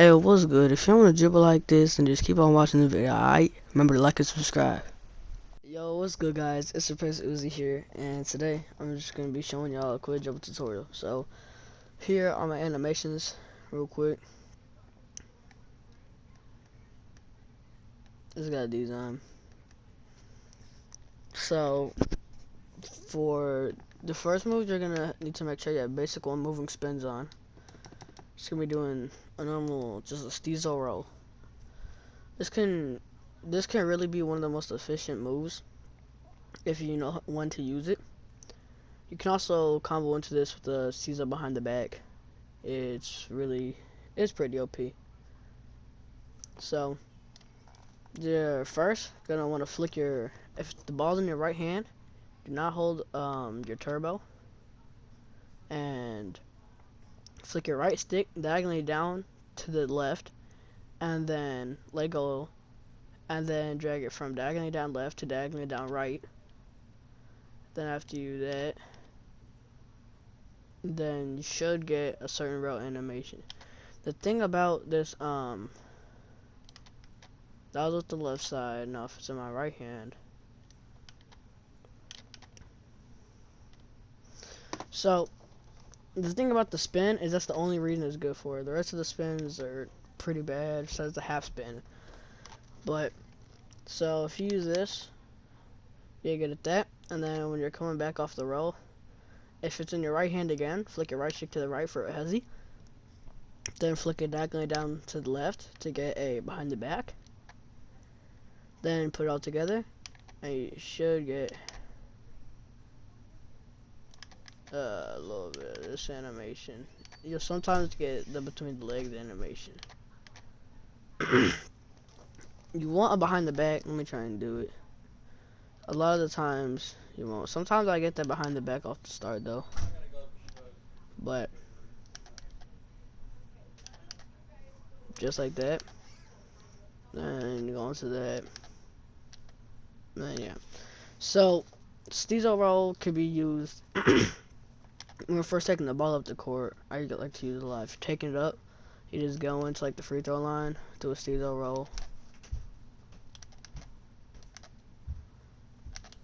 Hey, what's good? If you want to dribble like this, then just keep on watching the video, alright? Remember to like and subscribe. Yo, what's good, guys? It's RepeX-Uzi here, and today I'm just going to be showing y'all a quick dribble tutorial. So, here are my animations, real quick. Just got a design. So, for the first move, you're going to need to make sure you have basic one moving spins on. Just going to be doing a normal, just a steezo roll. This can really be one of the most efficient moves if you know when to use it. You can also combo into this with the Caesar behind the back. It's pretty OP. So, you're first gonna want to flick if the ball's in your right hand, do not hold your turbo, and flick your right stick diagonally down to the left, and then let go, and then drag it from diagonally down left to diagonally down right. Then after you do that, then you should get a certain route animation. The thing about this, that was with the left side. Now if it's in my right hand. So, the thing about the spin is that's the only reason it's good for. The rest of the spins are pretty bad, besides the half spin. But, so if you use this, you're good at that. And then when you're coming back off the roll, if it's in your right hand again, flick your right stick to the right for a hezzy. Then flick it diagonally down to the left to get a behind the back. Then put it all together, and you should get a little bit of this animation. You'll sometimes get the between the legs animation. You want a behind the back. Let me try and do it. A lot of the times you won't. Sometimes I get that behind the back off the start though. But just like that. Then you go into that. Then yeah. So steezo roll could be used when we're first taking the ball up the court. I like to use it a lot. If you're taking it up, you just go into like the free throw line, do a steezo roll,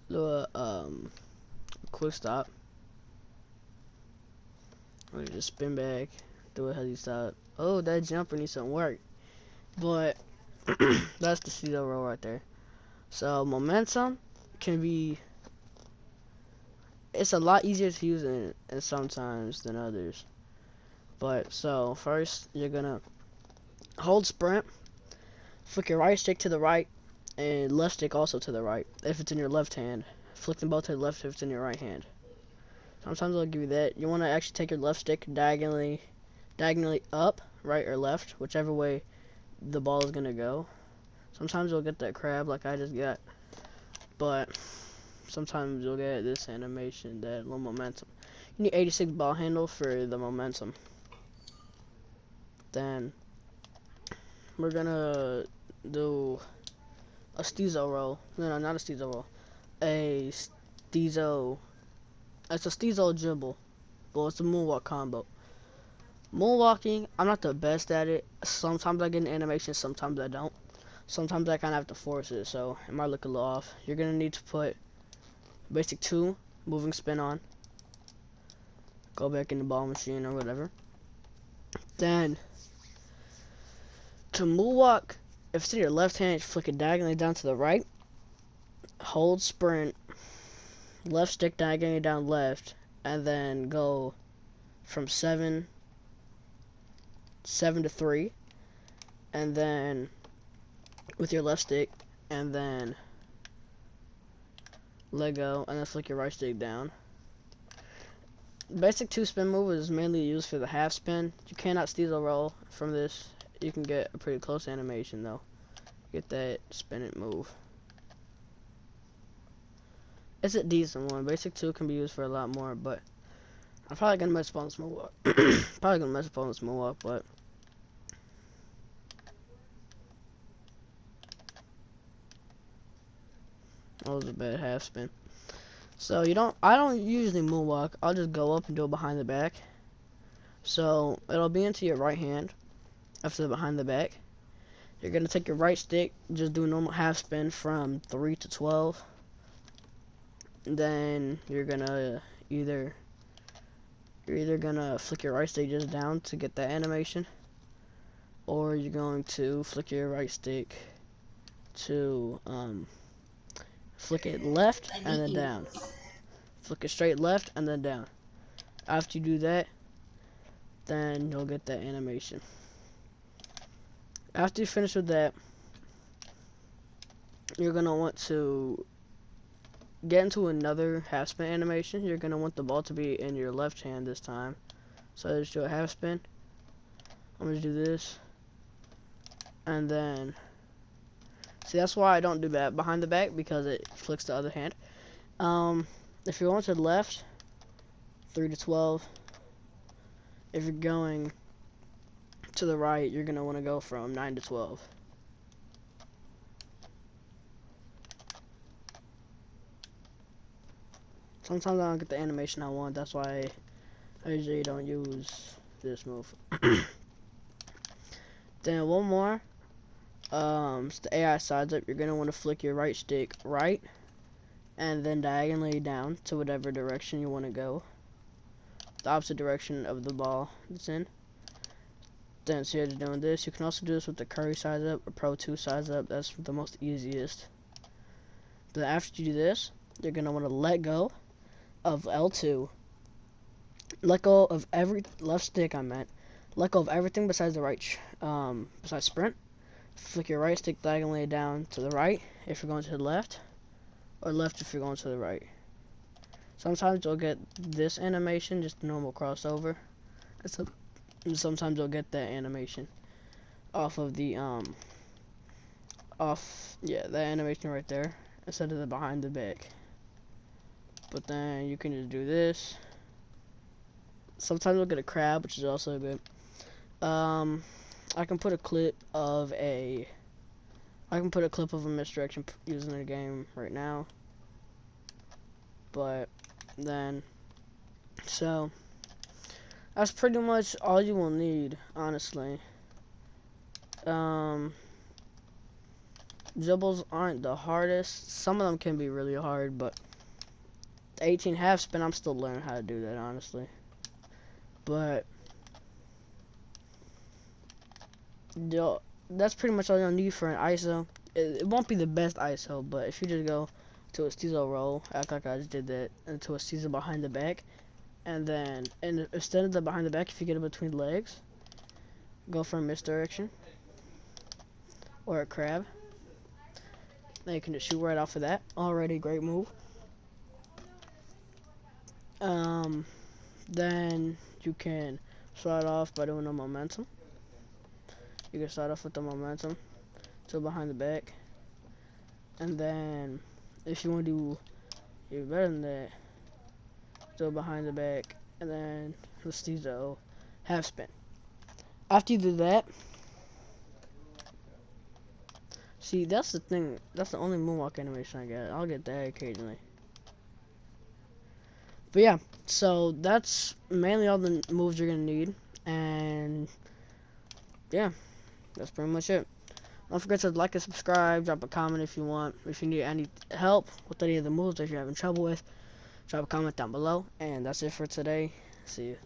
do a quick stop, or you just spin back, do a heavy stop. Oh, that jumper needs some work, but that's the steezo roll right there. So momentum can be, it's a lot easier to use in sometimes than others. But so first you're gonna hold sprint, flick your right stick to the right, and left stick also to the right if it's in your left hand. Flick them both to the left if it's in your right hand. Sometimes I'll give you that. You want to actually take your left stick diagonally up, right or left, whichever way the ball is gonna go. Sometimes you'll get that crab like I just got, but sometimes you'll get this animation, that little momentum. You need 86 ball handle for the momentum. Then we're gonna do a steezo roll. No, not a steezo roll. A steezo. It's a steezo dribble. Well, it's a moonwalk combo. Moonwalking, I'm not the best at it. Sometimes I get an animation, sometimes I don't. Sometimes I kind of have to force it, so it might look a little off. You're gonna need to put basic 2 moving spin on. Go back in the ball machine or whatever. Then to moonwalk, if it's in your left hand, flick it diagonally down to the right. Hold sprint, left stick diagonally down left, and then go from 7 to 3, and then with your left stick, and then let go, and then flick your right stick down. Basic 2 spin move is mainly used for the half spin. You cannot steal a roll from this. You can get a pretty close animation though. Get that spin it move. It's a decent one. Basic 2 can be used for a lot more, but I'm probably gonna mess up on this moonwalk. But that was a bad half spin. So I don't usually moonwalk. I'll just go up and do it behind the back. So it'll be into your right hand, after the behind the back. You're gonna take your right stick, just do a normal half spin from 3 to 12. And then you're either gonna flick your right stick just down to get that animation, or you're going to flick your right stick to flick it left and then down. Flick it straight left and then down. After you do that, then you'll get that animation. After you finish with that, you're gonna want to get into another half spin animation. You're gonna want the ball to be in your left hand this time. So I just do a half spin. I'm gonna do this, and then see, that's why I don't do that behind the back, because it flicks the other hand. If you're going to the left, 3 to 12. If you're going to the right, you're gonna want to go from 9 to 12. Sometimes I don't get the animation I want. That's why I usually don't use this move. Then one more. It's the AI sides up. You're gonna want to flick your right stick right, and then diagonally down to whatever direction you want to go. The opposite direction of the ball that's in. Then so you're doing this. You can also do this with the Curry size up or Pro 2 size up. That's the most easiest. Then after you do this, you're gonna want to let go of L2. Let go of every left stick. Let go of everything besides the right. Besides sprint. Flick your right stick diagonally down to the right if you're going to the left, or left if you're going to the right. Sometimes you'll get this animation, just a normal crossover. And sometimes you'll get that animation off of the that animation right there instead of the behind the back. But then you can just do this. Sometimes you'll get a crab, which is also good. I can put a clip of a misdirection using the game right now. But then, so that's pretty much all you will need, honestly. Dribbles aren't the hardest. Some of them can be really hard, but the 18 half spin, I'm still learning how to do that, honestly. But that's pretty much all you'll need for an ISO. It won't be the best ISO, but if you just go to a steezo roll, act like I just did that, and to a steezo behind the back, and then instead of the behind the back, if you get it between legs, go for a misdirection or a crab. Then you can just shoot right off of that. Already great move. Then you can start off by doing a momentum. You can start off with the momentum to behind the back, and then if you want to do even better than that, do behind the back, and then the steezo half spin. After you do that, see, that's the thing. That's the only moonwalk animation I get. I'll get that occasionally. But yeah, so that's mainly all the moves you're gonna need, and yeah, that's pretty much it. Don't forget to like and subscribe, drop a comment if you want. If you need any help with any of the moves that you're having trouble with, drop a comment down below. And that's it for today. See you.